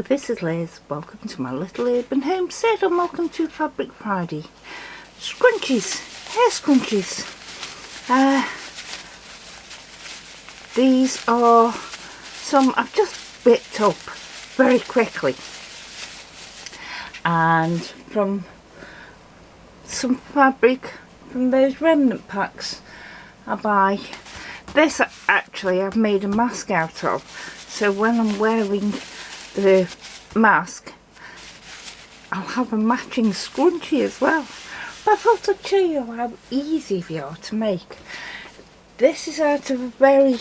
this is Liz. Welcome to my little urban homestead and welcome to Fabric Friday. Scrunchies, hair scrunchies. These are some I've just picked up very quickly, and from some fabric from those remnant packs I buy. This actually I've made a mask out of, so when I'm wearing the mask I'll have a matching scrunchie as well. But I thought I'd show you how easy they are to make. This is out of a very,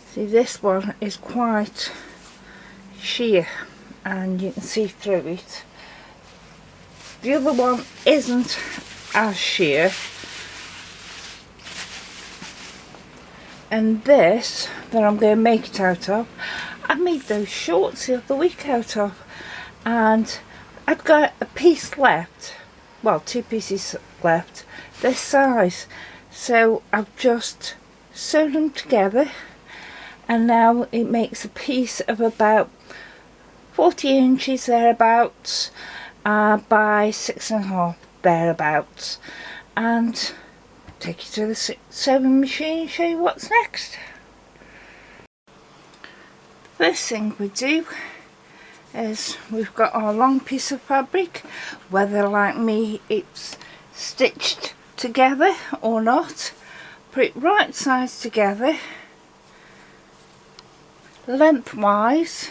see, this one is quite sheer and you can see through it. The other one isn't as sheer, and this that I'm going to make it out of, I made those shorts the other week out of, and I've got a piece left, well, 2 pieces left this size, so I've just sewn them together and now it makes a piece of about 40 inches thereabouts by 6.5 thereabouts, and take you to the sewing machine and show you what's next. First thing we do is we've got our long piece of fabric, whether like me it's stitched together or not. Put it right sides together, lengthwise,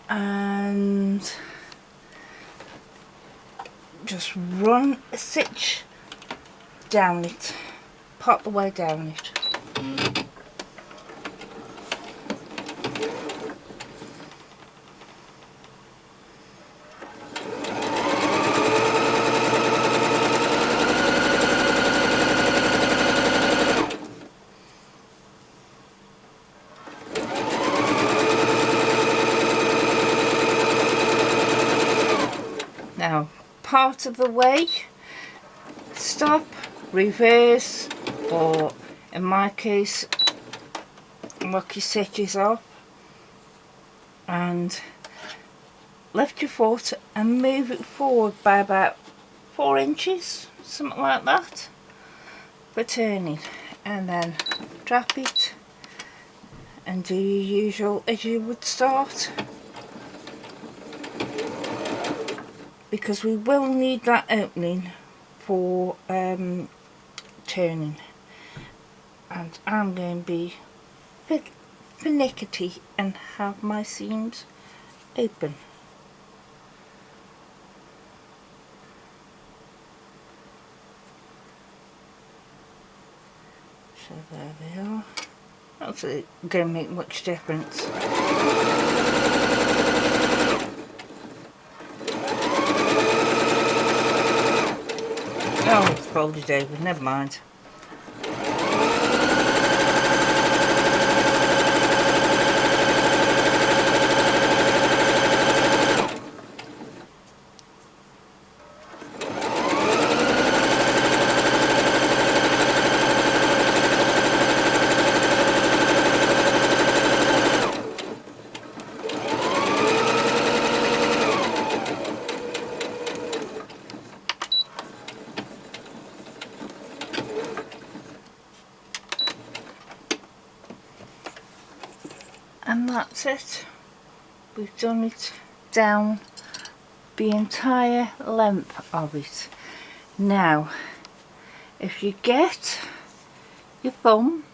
and just run a stitch down it, part the way down it. Now, part of the way, stop, reverse, or in my case, lock your stitches off, and lift your foot and move it forward by about 4 inches, something like that, for turning, and then drop it and do your usual as you would start, because we will need that opening for turning, and I'm going to be finicky and have my seams open. So there they are. That's going to make much difference. Oh, it's folded over, never mind. And that's it. We've done it down the entire length of it. Now, if you get your thumb,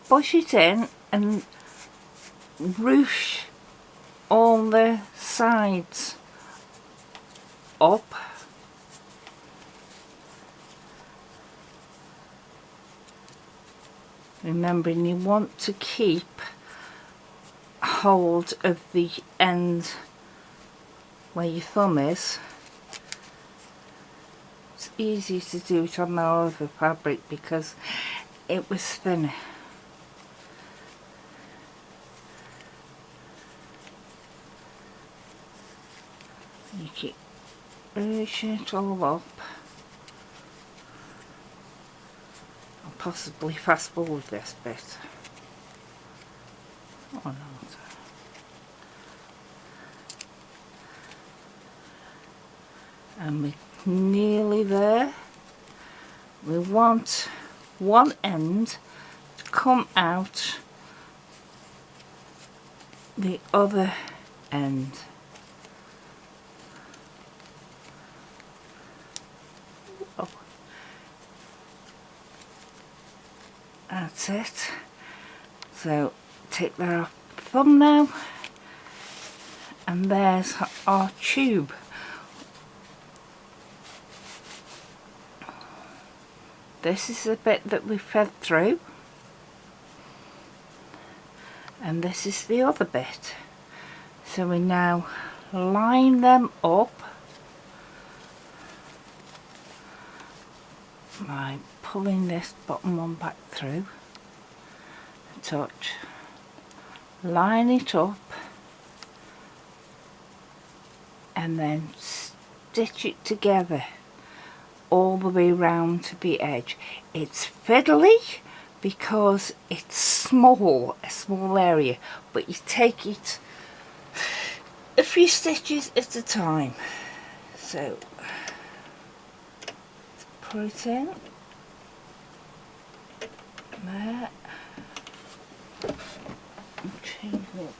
push it in and ruche all the sides up. Remembering you want to keep hold of the end where your thumb is. It's easy to do it on my other fabric because it was thinner. You keep pushing it all up. possibly fast forward this bit. Or not. And we're nearly there. We want one end to come out the other end. Oh. That's it. So take that off the thumbnail, and there's our tube. This is the bit that we fed through, and this is the other bit. So we now line them up by pulling this bottom one back through a touch, line it up, and then stitch it together all the way round to the edge. It's fiddly because it's small, a small area, but you take it a few stitches at a time. So let's put it in there. Change it.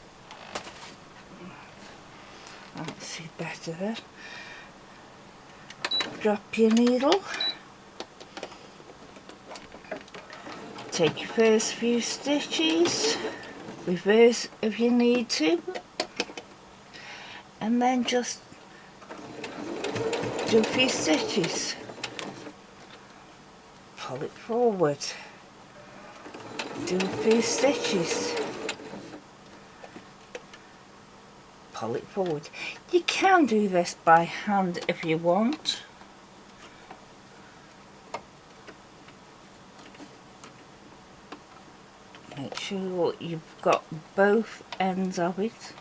I can see better there. Drop your needle, take your first few stitches, reverse if you need to, and then just do a few stitches, pull it forward, do a few stitches, pull it forward. You can do this by hand if you want. Make sure you've got both ends of it.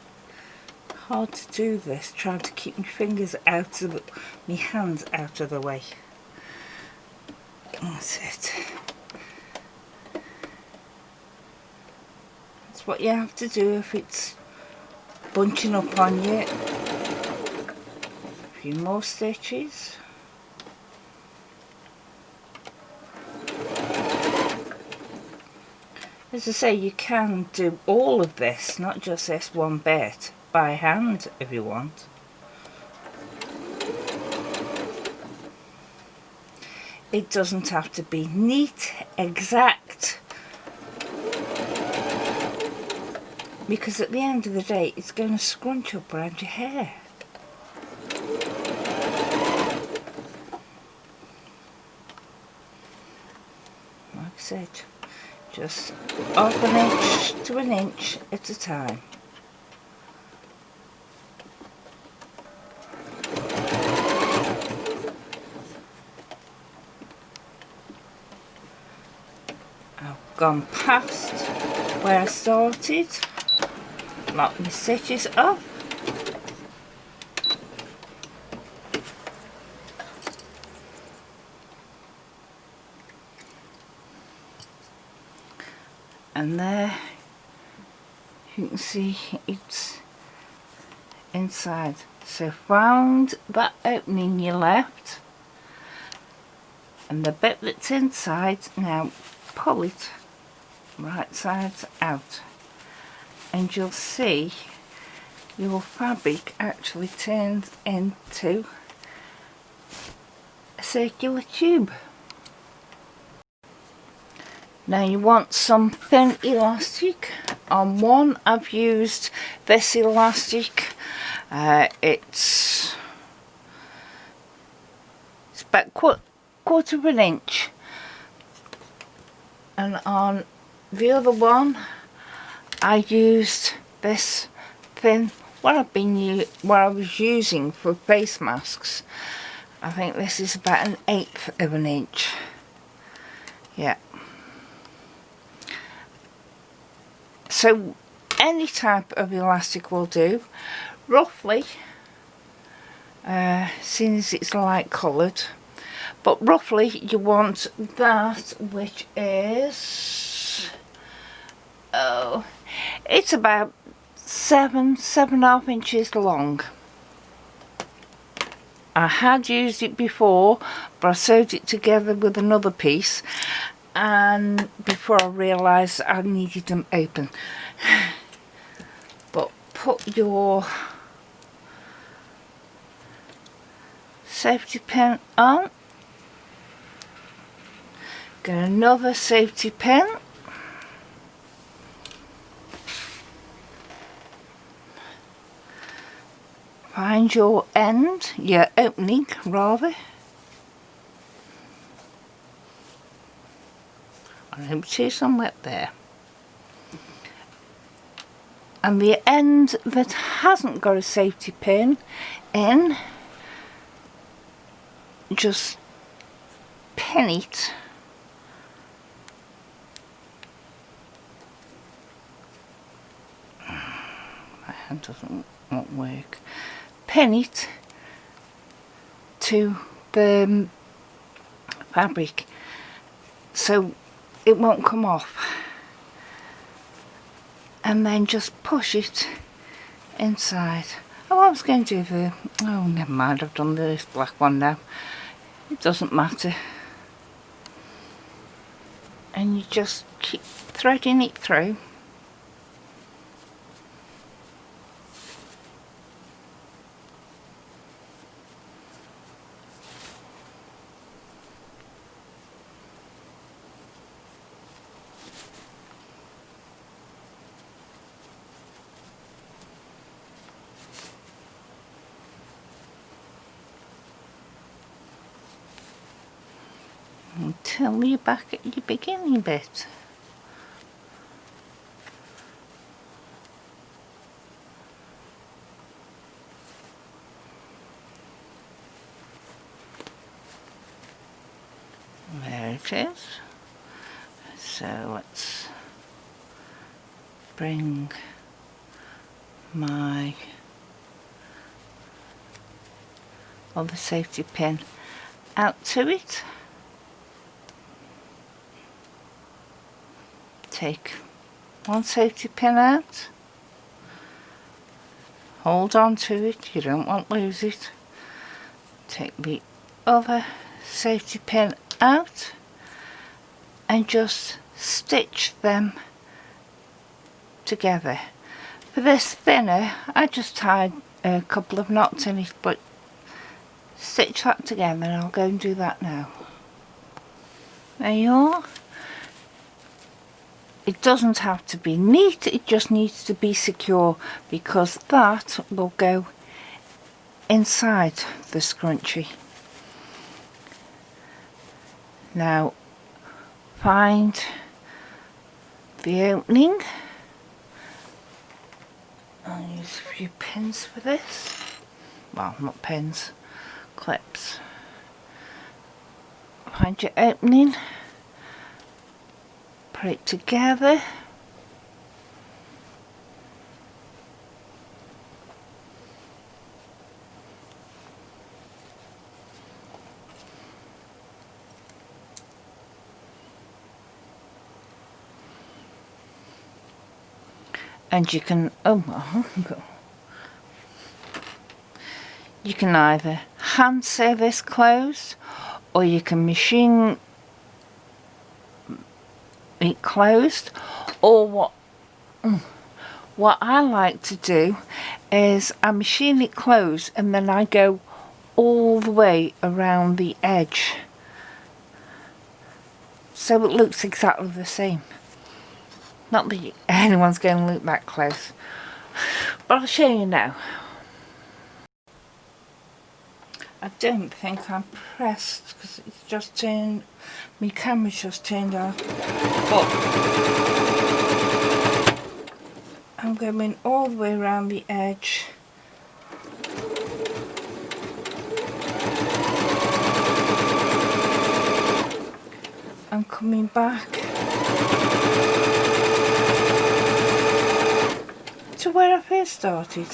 Hard to do this, trying to keep my fingers out of my hands out of the way. That's it. That's what you have to do if it's bunching up on you. A few more stitches. As I say, you can do all of this, not just this one bit, by hand if you want. It doesn't have to be neat, exact, because at the end of the day it's going to scrunch up around your hair. Like I said, just half an inch to an inch at a time. I've gone past where I started, lock my stitches off. And there you can see it's inside. So found that opening you left, and the bit that's inside, now pull it right sides out, and you'll see your fabric actually turns into a circular tube. Now you want some thin elastic. On one I've used this elastic. It's about quarter of an inch, and on the other one I used this thin, what I was using for face masks. I think this is about 1/8 of an inch. Yeah. So any type of elastic will do, roughly, seeing as it's light coloured. but roughly you want that, which is, oh, it's about 7.5 inches long. I had used it before, but I sewed it together with another piece, and before I realised I needed them open. But put your safety pin on, get another safety pin, find your end, your opening rather, and empty somewhere there, and the end that hasn't got a safety pin in, just pin it my hand won't work, pin it to the fabric so it won't come off, and then just push it inside. Oh, I was going to do the, oh never mind, I've done this black one now, it doesn't matter, and you just keep threading it through. Until you're back at your beginning bit. There it is. So let's bring my other safety pin out to it. Take one safety pin out, hold on to it, you don't want to lose it. Take the other safety pin out and just stitch them together. For this thinner, I just tied a couple of knots in it, but stitch that together, and I'll go and do that now. There you are. It doesn't have to be neat, it just needs to be secure, because that will go inside the scrunchie. Now find the opening. I'll use a few pins for this. Well, not pins, clips. Find your opening. Put it together, and you can, you can either hand sew this closed, or you can machine it closed, or what I like to do is I machine it closed and then I go all the way around the edge so it looks exactly the same. Not that anyone's going to look that close, but I'll show you now. I don't think I'm pressed because it's just turned, my camera's just turned off, but I'm going all the way around the edge. I'm coming back to where I first started.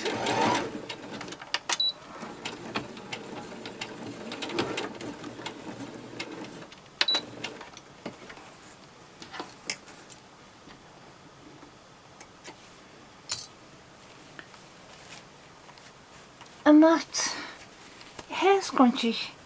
And that hair scrunchie